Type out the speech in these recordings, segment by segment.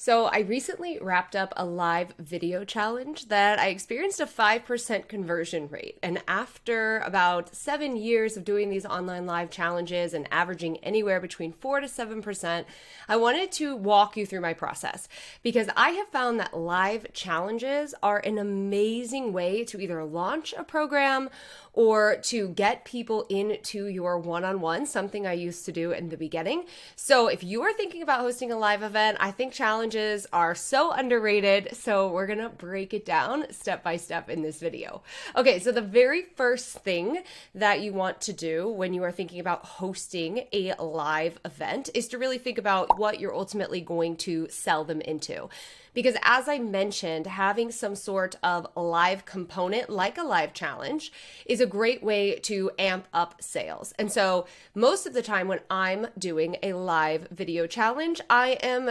So I recently wrapped up a live video challenge that I experienced a 5% conversion rate. And after about 7 years of doing these online live challenges and averaging anywhere between 4 to 7%, I wanted to walk you through my process because I have found that live challenges are an amazing way to either launch a program or to get people into your one-on-one, something I used to do in the beginning. So if you are thinking about hosting a live event, I think challenges are so underrated. So we're gonna break it down step by step in this video. Okay, so the very first thing that you want to do when you are thinking about hosting a live event is to really think about what you're ultimately going to sell them into. Because as I mentioned, having some sort of live component like a live challenge is a great way to amp up sales. And so most of the time when I'm doing a live video challenge, I am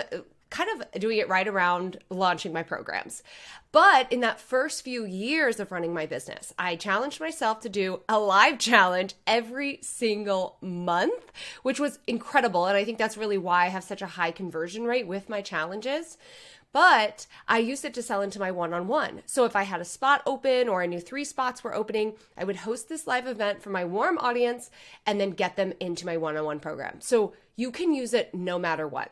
kind of doing it right around launching my programs. But in that first few years of running my business, I challenged myself to do a live challenge every single month, which was incredible. And I think that's really why I have such a high conversion rate with my challenges. But I used it to sell into my one-on-one. So if I had a spot open or I knew 3 spots were opening, I would host this live event for my warm audience and then get them into my one-on-one program. So you can use it no matter what.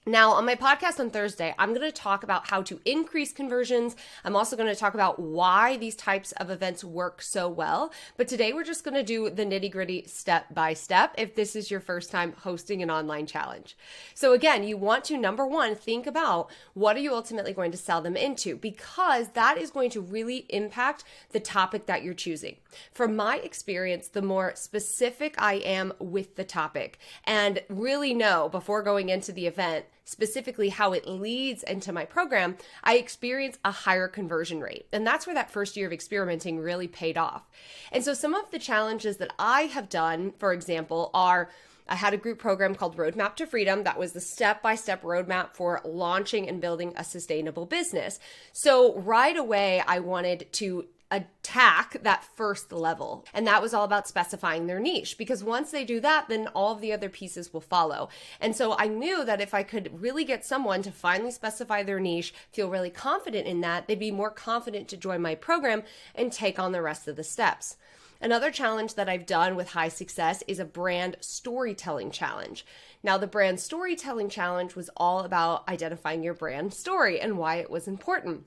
Now, on my podcast on Thursday, I'm going to talk about how to increase conversions. I'm also going to talk about why these types of events work so well. But today, we're just going to do the nitty-gritty step by step if this is your first time hosting an online challenge. So again, you want to, number one, think about what are you ultimately going to sell them into, because that is going to really impact the topic that you're choosing. From my experience, the more specific I am with the topic and really know before going into the event specifically how it leads into my program, I experience a higher conversion rate. And that's where that first year of experimenting really paid off. And so some of the challenges that I have done, for example, are I had a group program called Roadmap to Freedom. That was the step-by-step roadmap for launching and building a sustainable business. So right away, I wanted to attack that first level. And that was all about specifying their niche, because once they do that, then all of the other pieces will follow. And so I knew that if I could really get someone to finally specify their niche, feel really confident in that, they'd be more confident to join my program and take on the rest of the steps. Another challenge that I've done with high success is a brand storytelling challenge. Now, the brand storytelling challenge was all about identifying your brand story and why it was important.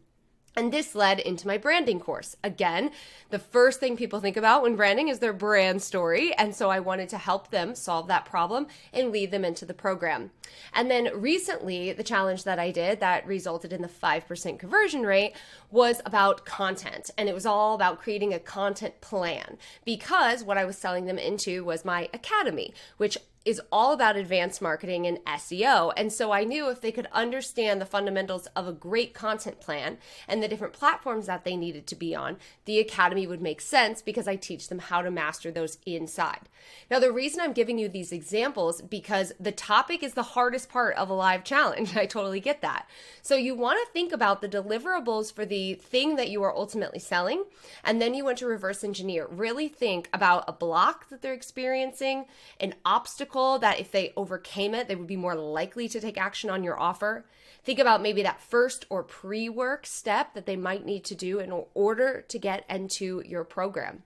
And this led into my branding course. Again, the first thing people think about when branding is their brand story. And so I wanted to help them solve that problem and lead them into the program. And then recently, the challenge that I did that resulted in the 5% conversion rate was about content. And it was all about creating a content plan, because what I was selling them into was my academy, which is all about advanced marketing and SEO. And so I knew if they could understand the fundamentals of a great content plan and the different platforms that they needed to be on, the academy would make sense because I teach them how to master those inside. Now, the reason I'm giving you these examples because the topic is the hardest part of a live challenge. I totally get that. So you want to think about the deliverables for the thing that you are ultimately selling, and then you want to reverse engineer. Really think about a block that they're experiencing, an obstacle that if they overcame it, they would be more likely to take action on your offer. Think about maybe that first or pre-work step that they might need to do in order to get into your program.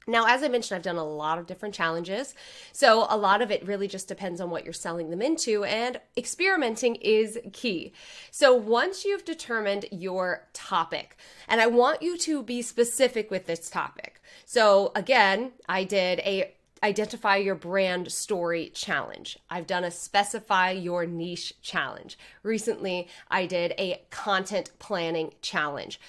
Now, as I mentioned, I've done a lot of different challenges. So a lot of it really just depends on what you're selling them into, and experimenting is key. So once you've determined your topic, and I want you to be specific with this topic. So again, I did a identify your brand story challenge. I've done a specify your niche challenge. Recently, I did a content planning challenge.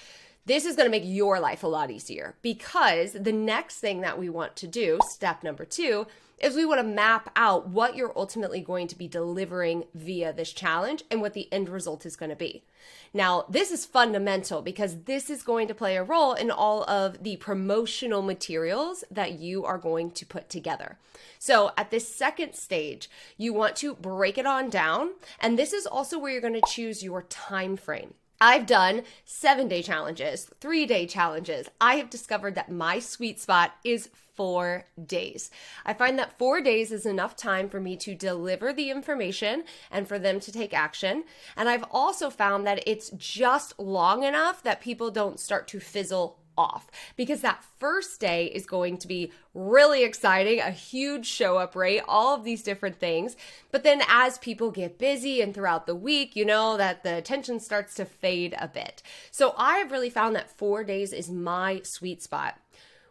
This is going to make your life a lot easier, because the next thing that we want to do, step number 2, is we want to map out what you're ultimately going to be delivering via this challenge and what the end result is going to be. Now, this is fundamental because this is going to play a role in all of the promotional materials that you are going to put together. So at this second stage, you want to break it on down. And this is also where you're going to choose your time frame. I've done 7-day challenges, 3-day challenges. I have discovered that my sweet spot is 4 days. I find that 4 days is enough time for me to deliver the information and for them to take action. And I've also found that it's just long enough that people don't start to fizzle off, because that first day is going to be really exciting, a huge show up rate, all of these different things. But then as people get busy and throughout the week, you know that the attention starts to fade a bit. So I have really found that 4 days is my sweet spot.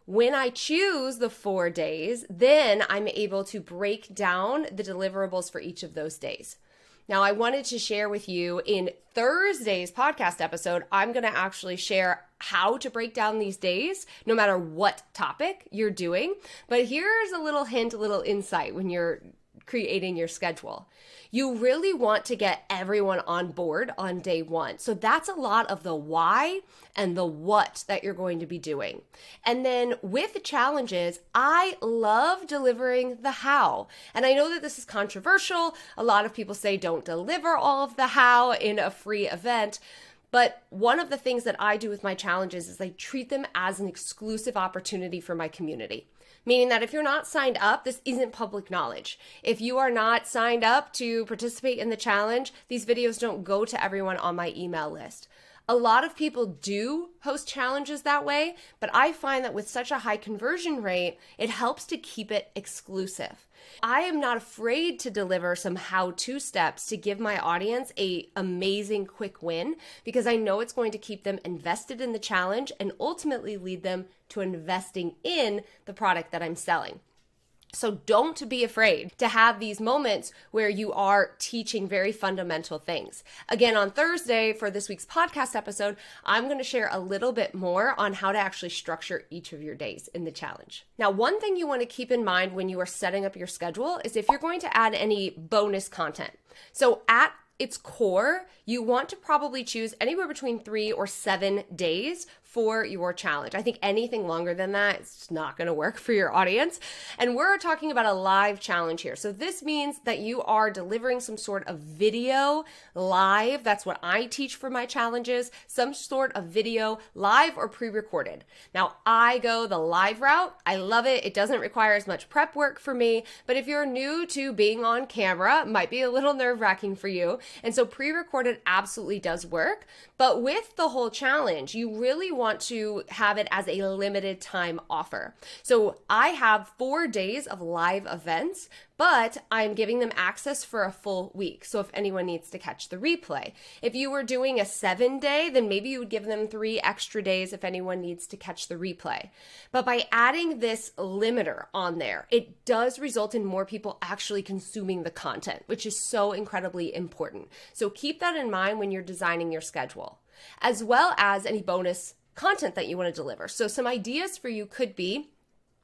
When I choose the 4 days, then I'm able to break down the deliverables for each of those days. Now, I wanted to share with you in Thursday's podcast episode, I'm going to actually share how to break down these days, no matter what topic you're doing. But here's a little hint, a little insight when you're creating your schedule. You really want to get everyone on board on day one. So that's a lot of the why and the what that you're going to be doing. And then with the challenges, I love delivering the how. And I know that this is controversial. A lot of people say don't deliver all of the how in a free event. But one of the things that I do with my challenges is I treat them as an exclusive opportunity for my community. Meaning that if you're not signed up, this isn't public knowledge. If you are not signed up to participate in the challenge, these videos don't go to everyone on my email list. A lot of people do host challenges that way, but I find that with such a high conversion rate, it helps to keep it exclusive. I am not afraid to deliver some how-to steps to give my audience an amazing quick win, because I know it's going to keep them invested in the challenge and ultimately lead them to investing in the product that I'm selling. So don't be afraid to have these moments where you are teaching very fundamental things. Again, on Thursday for this week's podcast episode, I'm going to share a little bit more on how to actually structure each of your days in the challenge. Now, one thing you want to keep in mind when you are setting up your schedule is if you're going to add any bonus content. So at its core, you want to probably choose anywhere between 3 or 7 days for your challenge. I think anything longer than that is not going to work for your audience. And we're talking about a live challenge here. So this means that you are delivering some sort of video live. That's what I teach for my challenges, some sort of video live or pre-recorded. Now, I go the live route. I love it. It doesn't require as much prep work for me. But if you're new to being on camera, it might be a little nerve-wracking for you. And so pre-recorded absolutely does work. But with the whole challenge, you really want to have it as a limited time offer. So I have 4 days of live events, but I'm giving them access for a full week. So if anyone needs to catch the replay, if you were doing a 7-day, then maybe you would give them 3 extra days if anyone needs to catch the replay. But by adding this limiter on there, it does result in more people actually consuming the content, which is so incredibly important. So keep that in mind when you're designing your schedule, as well as any bonus content that you want to deliver. So some ideas for you could be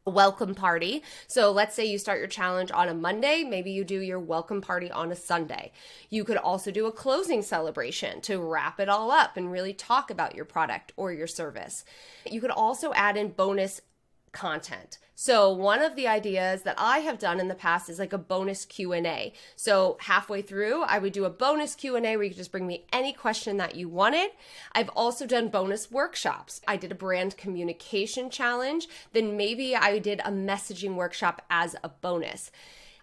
a welcome party. So let's say you start your challenge on a Monday, maybe you do your welcome party on a Sunday. You could also do a closing celebration to wrap it all up and really talk about your product or your service. You could also add in bonus content. So one of the ideas that I have done in the past is like a bonus Q&A. So halfway through, I would do a bonus Q&A where you could just bring me any question that you wanted. I've also done bonus workshops. I did a brand communication challenge. Then maybe I did a messaging workshop as a bonus.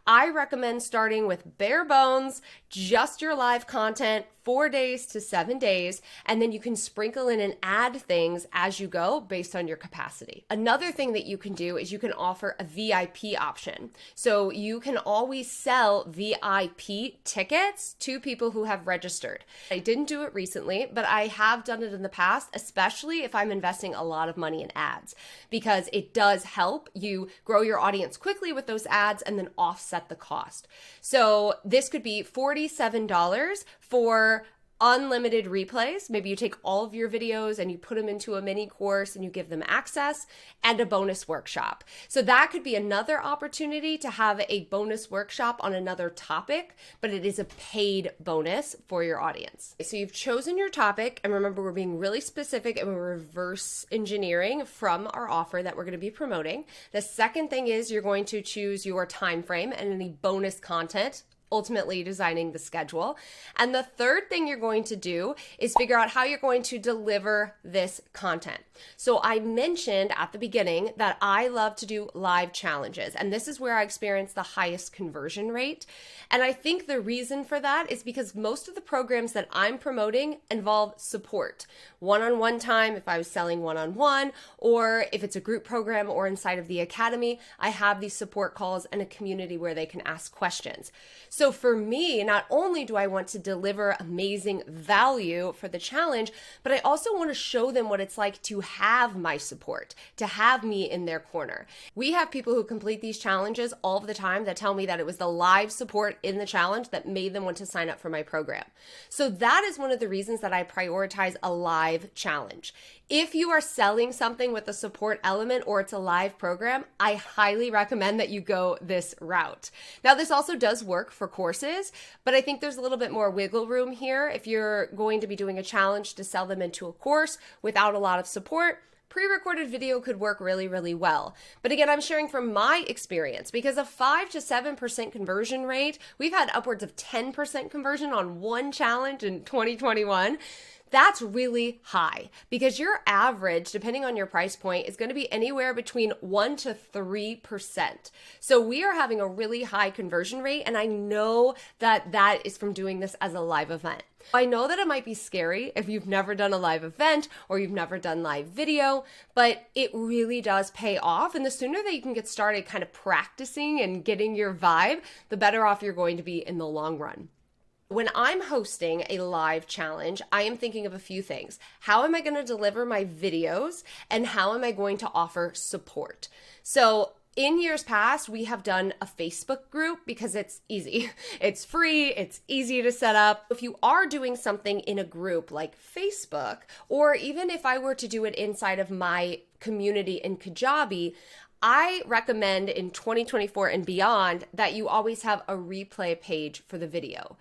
I recommend starting with bare bones, just your live content, 4 days to 7 days, and then you can sprinkle in and add things as you go based on your capacity. Another thing that you can do is you can offer a VIP option. So you can always sell VIP tickets to people who have registered. I didn't do it recently, but I have done it in the past, especially if I'm investing a lot of money in ads, because it does help you grow your audience quickly with those ads and then offset the cost. So this could be $47 for unlimited replays. Maybe you take all of your videos and you put them into a mini course and you give them access, and a bonus workshop. So that could be another opportunity to have a bonus workshop on another topic, but it is a paid bonus for your audience. So you've chosen your topic, and remember, we're being really specific and we're reverse engineering from our offer that we're going to be promoting. The second thing is you're going to choose your time frame and any bonus content ultimately designing the schedule. And the third thing you're going to do is figure out how you're going to deliver this content. So I mentioned at the beginning that I love to do live challenges, and this is where I experience the highest conversion rate. And I think the reason for that is because most of the programs that I'm promoting involve support. One-on-one time, if I was selling one-on-one, or if it's a group program or inside of the academy, I have these support calls and a community where they can ask questions. So for me, not only do I want to deliver amazing value for the challenge, but I also want to show them what it's like to have my support, to have me in their corner. We have people who complete these challenges all of the time that tell me that it was the live support in the challenge that made them want to sign up for my program. So that is one of the reasons that I prioritize a live challenge. If you are selling something with a support element or it's a live program, I highly recommend that you go this route. Now, this also does work for courses, but I think there's a little bit more wiggle room here. If you're going to be doing a challenge to sell them into a course without a lot of support, pre-recorded video could work really, really well. But again, I'm sharing from my experience because a 5 to 7% conversion rate, we've had upwards of 10% conversion on one challenge in 2021. That's really high because your average, depending on your price point, is going to be anywhere between 1 to 3%. So we are having a really high conversion rate, and I know that that is from doing this as a live event. I know that it might be scary if you've never done a live event or you've never done live video, but it really does pay off. And the sooner that you can get started kind of practicing and getting your vibe, the better off you're going to be in the long run. When I'm hosting a live challenge, I am thinking of a few things. How am I going to deliver my videos, and how am I going to offer support? So in years past, we have done a Facebook group because it's easy. It's free, it's easy to set up. If you are doing something in a group like Facebook, or even if I were to do it inside of my community in Kajabi, I recommend in 2024 and beyond that you always have a replay page for the video.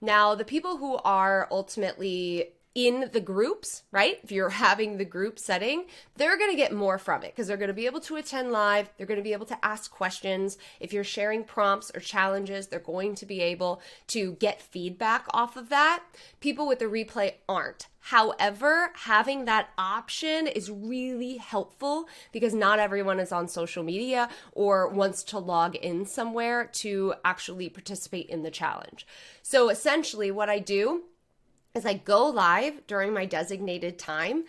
Now, the people who are ultimately in the groups, right? If you're having the group setting, they're going to get more from it because they're going to be able to attend live. They're going to be able to ask questions. If you're sharing prompts or challenges, they're going to be able to get feedback off of that. People with the replay aren't. However, having that option is really helpful because not everyone is on social media or wants to log in somewhere to actually participate in the challenge. So essentially what I do is I go live during my designated time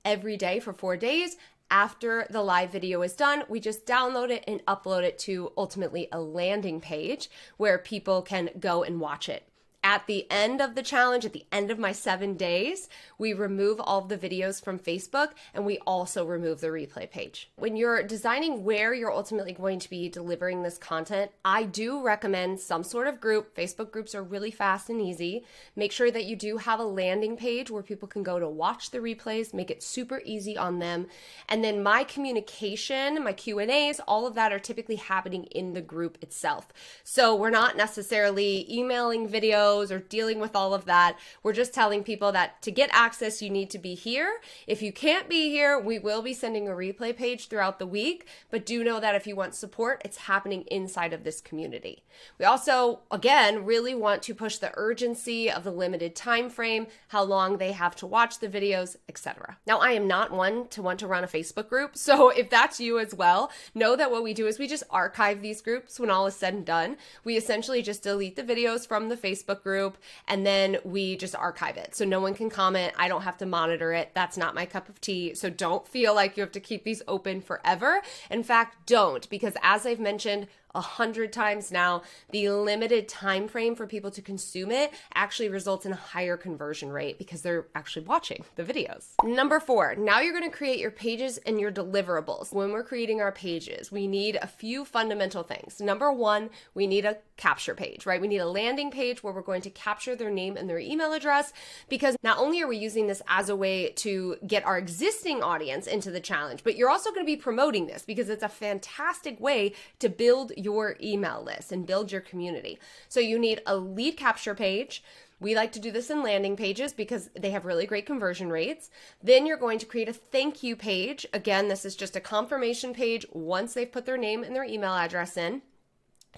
every day for 4 days. After the live video is done, we just download it and upload it to ultimately a landing page where people can go and watch it. At the end of the challenge, at the end of my 7 days, we remove all of the videos from Facebook and we also remove the replay page. When you're designing where you're ultimately going to be delivering this content, I do recommend some sort of group. Facebook groups are really fast and easy. Make sure that you do have a landing page where people can go to watch the replays, make it super easy on them. And then my communication, my Q&As, all of that are typically happening in the group itself. So we're not necessarily emailing videos or dealing with all of that. We're just telling people that to get access, you need to be here. If you can't be here, we will be sending a replay page throughout the week, but do know that if you want support, it's happening inside of this community. We also, again, really want to push the urgency of the limited time frame, how long they have to watch the videos, etc. Now, I am not one to want to run a Facebook group, so if that's you as well, know that what we do is we just archive these groups when all is said and done. We essentially just delete the videos from the Facebook group and then we just archive it. So no one can comment. I don't have to monitor it. That's not my cup of tea. So don't feel like you have to keep these open forever. In fact, don't, because as I've mentioned 100 times now, the limited time frame for people to consume it actually results in a higher conversion rate because they're actually watching the videos. Number 4, now you're going to create your pages and your deliverables. When we're creating our pages, we need a few fundamental things. Number 1, we need a capture page, right? We need a landing page where we're going to capture their name and their email address, because not only are we using this as a way to get our existing audience into the challenge, but you're also going to be promoting this because it's a fantastic way to build your email list and build your community. So you need a lead capture page. We like to do this in landing pages because they have really great conversion rates. Then you're going to create a thank you page. Again, this is just a confirmation page once they've put their name and their email address in.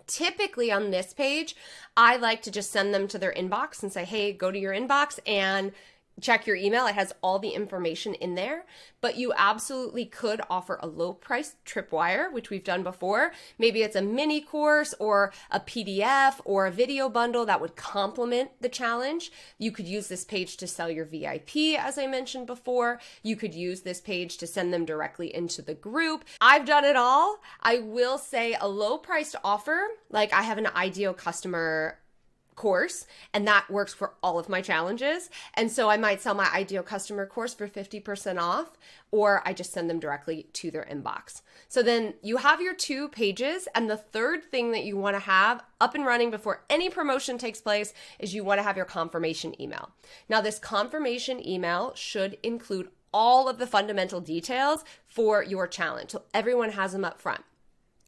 Typically on this page, I like to just send them to their inbox and say, hey, go to your inbox and check your email. It has all the information in there, but you absolutely could offer a low price tripwire, which we've done before. Maybe it's a mini course or a PDF or a video bundle that would complement the challenge. You could use this page to sell your VIP, as I mentioned before. You could use this page to send them directly into the group. I've done it all. I will say a low priced offer, like I have an ideal customer course, and that works for all of my challenges. And so I might sell my ideal customer course for 50% off, or I just send them directly to their inbox. So then you have your 2 pages. And the third thing that you want to have up and running before any promotion takes place is you want to have your confirmation email. Now, this confirmation email should include all of the fundamental details for your challenge. So everyone has them up front.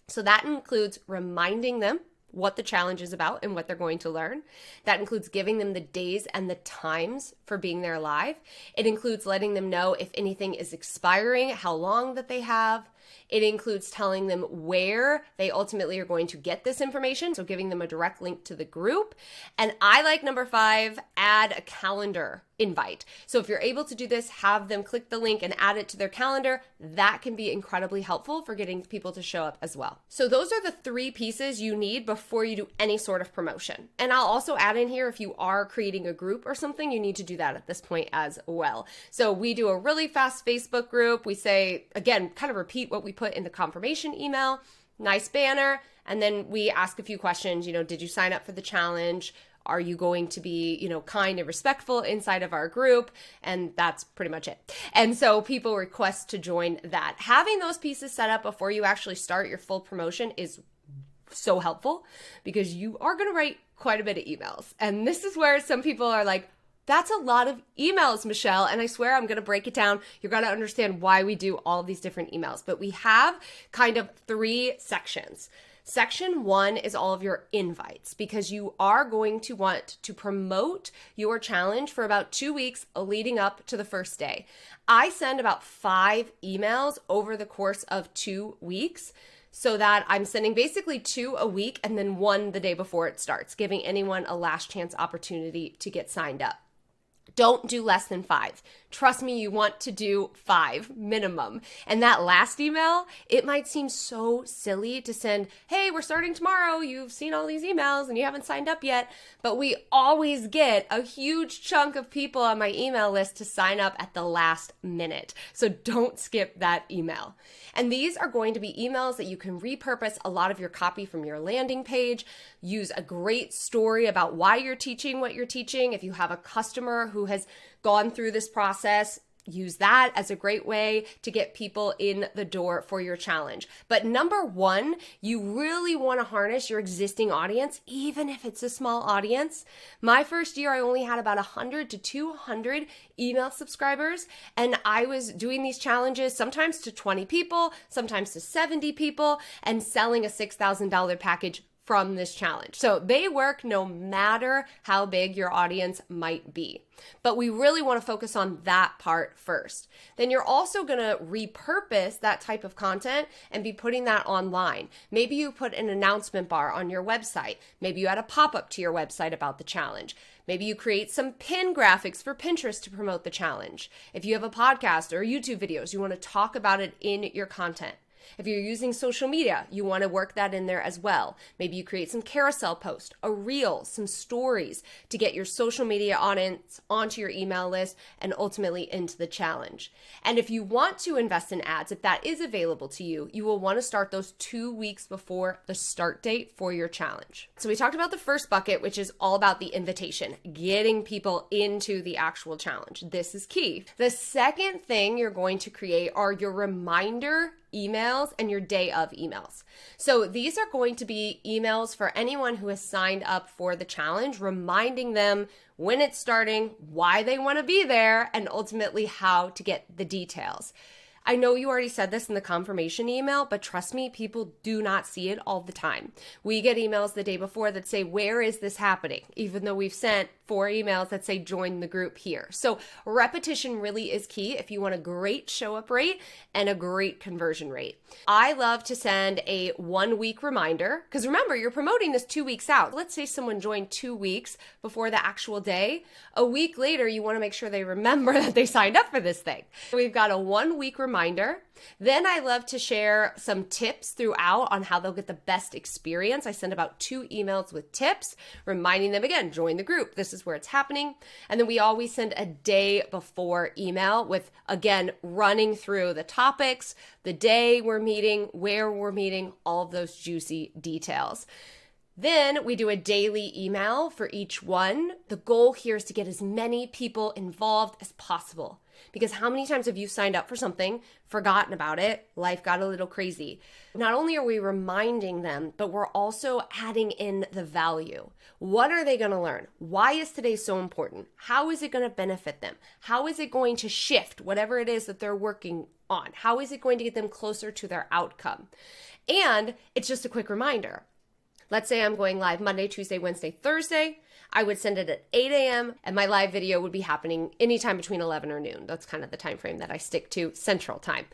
So that includes reminding them what the challenge is about and what they're going to learn. That includes giving them the days and the times for being there live. It includes letting them know if anything is expiring, how long that they have. It includes telling them where they ultimately are going to get this information, so giving them a direct link to the group. And I like number 5, add a calendar invite. So if you're able to do this, have them click the link and add it to their calendar. That can be incredibly helpful for getting people to show up as well. So those are the 3 pieces you need before you do any sort of promotion. And I'll also add in here, if you are creating a group or something, you need to do that at this point as well. So we do a really fast Facebook group. We say, again, kind of repeat what we put in the confirmation email, nice banner, and then we ask a few questions. Did you sign up for the challenge? Are you going to be, kind and respectful inside of our group? And that's pretty much it. And so people request to join that. Having those pieces set up before you actually start your full promotion is so helpful, because you are going to write quite a bit of emails. And this is where some people are like, that's a lot of emails, Michelle. And I swear I'm going to break it down. You're going to understand why we do all of these different emails. But we have kind of 3 sections. Section 1 is all of your invites, because you are going to want to promote your challenge for about 2 weeks leading up to the first day. I send about 5 emails over the course of 2 weeks, so that I'm sending basically 2 a week and then 1 the day before it starts, giving anyone a last chance opportunity to get signed up. Don't do less than 5. Trust me, you want to do 5 minimum. And that last email, it might seem so silly to send, hey, we're starting tomorrow. You've seen all these emails and you haven't signed up yet. But we always get a huge chunk of people on my email list to sign up at the last minute. So don't skip that email. And these are going to be emails that you can repurpose a lot of your copy from your landing page. Use a great story about why you're teaching what you're teaching. If you have a customer who has gone through this process, use that as a great way to get people in the door for your challenge. But number 1, you really want to harness your existing audience, even if it's a small audience. My first year, I only had about 100 to 200 email subscribers, and I was doing these challenges sometimes to 20 people, sometimes to 70 people, and selling a $6,000 package from this challenge. So they work no matter how big your audience might be. But we really want to focus on that part first. Then you're also going to repurpose that type of content and be putting that online. Maybe you put an announcement bar on your website. Maybe you add a pop-up to your website about the challenge. Maybe you create some pin graphics for Pinterest to promote the challenge. If you have a podcast or YouTube videos, you want to talk about it in your content. If you're using social media, you want to work that in there as well. Maybe you create some carousel post, a reel, some stories to get your social media audience onto your email list and ultimately into the challenge. And if you want to invest in ads, if that is available to you, you will want to start those 2 weeks before the start date for your challenge. So we talked about the first bucket, which is all about the invitation, getting people into the actual challenge. This is key. The second thing you're going to create are your reminder emails and your day of emails. So these are going to be emails for anyone who has signed up for the challenge, reminding them when it's starting, why they want to be there, and ultimately how to get the details. I know you already said this in the confirmation email, but trust me, people do not see it all the time. We get emails the day before that say, where is this happening? Even though we've sent 4 emails that say join the group here. So repetition really is key if you want a great show up rate and a great conversion rate. I love to send a 1-week reminder, because remember, you're promoting this 2 weeks out. Let's say someone joined 2 weeks before the actual day. A week later, you want to make sure they remember that they signed up for this thing. We've got a 1-week reminder. Then I love to share some tips throughout on how they'll get the best experience. I send about 2 emails with tips, reminding them again, join the group. This is where it's happening. And then we always send a day before email with, again, running through the topics, the day we're meeting, where we're meeting, all of those juicy details. Then we do a daily email for each one. The goal here is to get as many people involved as possible. Because how many times have you signed up for something, forgotten about it, life got a little crazy? Not only are we reminding them, but we're also adding in the value. What are they going to learn? Why is today so important? How is it going to benefit them? How is it going to shift whatever it is that they're working on? How is it going to get them closer to their outcome? And it's just a quick reminder. Let's say I'm going live Monday, Tuesday, Wednesday, Thursday. I would send it at 8 a.m. and my live video would be happening anytime between 11 or noon. That's kind of the time frame that I stick to, Central Time.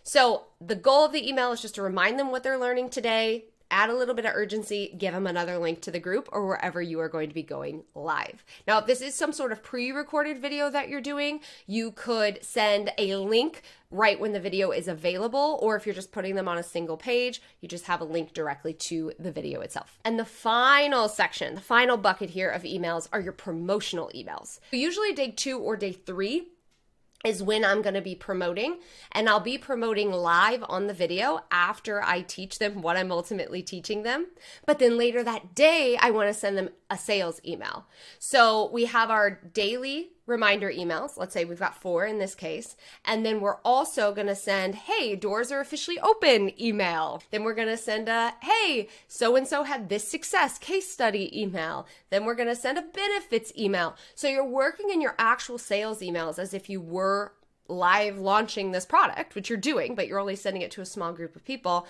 So the goal of the email is just to remind them what they're learning today, add a little bit of urgency, give them another link to the group or wherever you are going to be going live. Now, if this is some sort of pre-recorded video that you're doing, you could send a link right when the video is available, or if you're just putting them on a single page, you just have a link directly to the video itself. And the final section, the final bucket here of emails are your promotional emails. Usually day 2 or day 3 is when I'm going to be promoting, and I'll be promoting live on the video after I teach them what I'm ultimately teaching them. But then later that day, I want to send them a sales email. So we have our daily reminder emails. Let's say we've got 4 in this case. And then we're also going to send, hey, doors are officially open email. Then we're going to send a, hey, so-and-so had this success case study email. Then we're going to send a benefits email. So you're working in your actual sales emails as if you were live launching this product, which you're doing, but you're only sending it to a small group of people.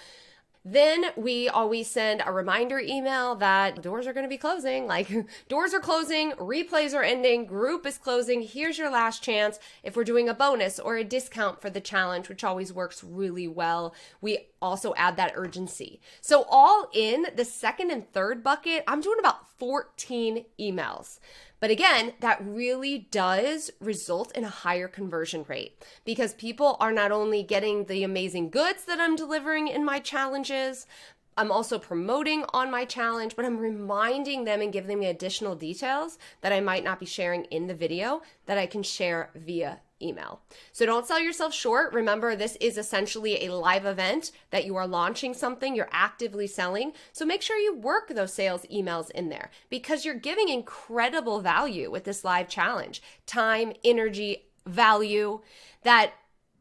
Then we always send a reminder email that doors are going to be closing, like doors are closing, replays are ending, group is closing, here's your last chance. If we're doing a bonus or a discount for the challenge, which always works really well, we also add that urgency. So all in the second and third bucket, I'm doing about 14 emails. But again, that really does result in a higher conversion rate because people are not only getting the amazing goods that I'm delivering in my challenges, I'm also promoting on my challenge, but I'm reminding them and giving them additional details that I might not be sharing in the video that I can share via email. So don't sell yourself short. Remember, this is essentially a live event that you are launching something, you're actively selling. So make sure you work those sales emails in there because you're giving incredible value with this live challenge, time, energy, value that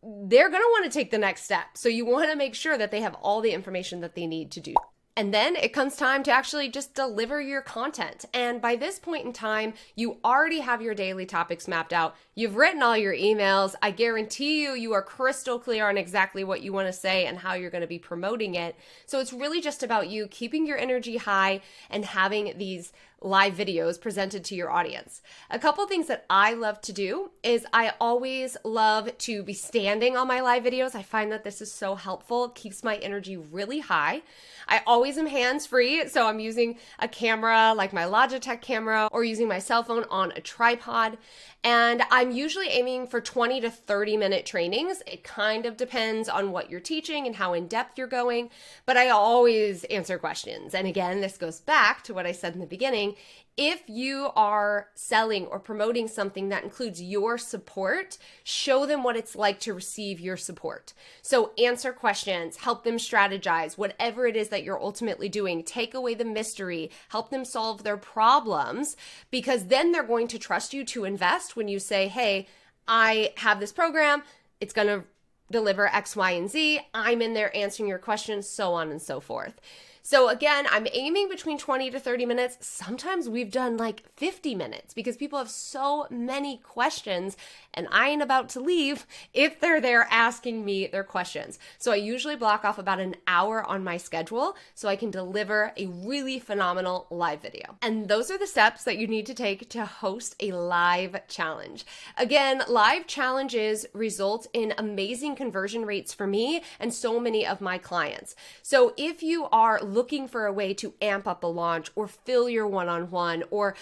they're going to want to take the next step. So you want to make sure that they have all the information that they need to do. And then it comes time to actually just deliver your content. And by this point in time, you already have your daily topics mapped out. You've written all your emails. I guarantee you are crystal clear on exactly what you want to say and how you're going to be promoting it. So it's really just about you keeping your energy high and having these live videos presented to your audience. A couple things that I love to do is I always love to be standing on my live videos. I find that this is so helpful. It keeps my energy really high. I always am hands-free, so I'm using a camera like my Logitech camera or using my cell phone on a tripod. And I'm usually aiming for 20 to 30 minute trainings. It kind of depends on what you're teaching and how in depth you're going, but I always answer questions. And again, this goes back to what I said in the beginning. If you are selling or promoting something that includes your support, show them what it's like to receive your support. So answer questions, help them strategize, whatever it is that you're ultimately doing, take away the mystery, help them solve their problems, because then they're going to trust you to invest when you say, hey, I have this program, it's going to deliver X, Y, and Z, I'm in there answering your questions, so on and so forth. So again, I'm aiming between 20 to 30 minutes. Sometimes we've done like 50 minutes because people have so many questions and I ain't about to leave if they're there asking me their questions. So I usually block off about an hour on my schedule so I can deliver a really phenomenal live video. And those are the steps that you need to take to host a live challenge. Again, live challenges result in amazing conversion rates for me and so many of my clients. So if you are looking for a way to amp up a launch or fill your one-on-one or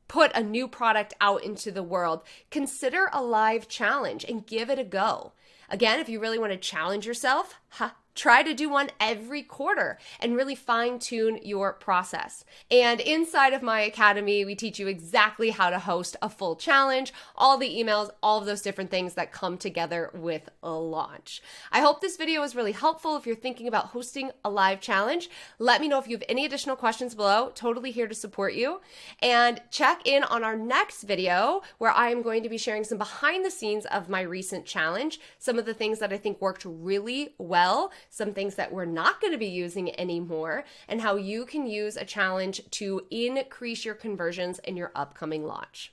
put a new product out into the world, consider a live challenge and give it a go. Again, if you really want to challenge yourself, try to do one every quarter and really fine-tune your process. And inside of my academy, we teach you exactly how to host a full challenge, all the emails, all of those different things that come together with a launch. I hope this video was really helpful. If you're thinking about hosting a live challenge, let me know if you have any additional questions below. Totally here to support you. And check in on our next video where I am going to be sharing some behind the scenes of my recent challenge, some of the things that I think worked really well, some things that we're not going to be using anymore, and how you can use a challenge to increase your conversions in your upcoming launch.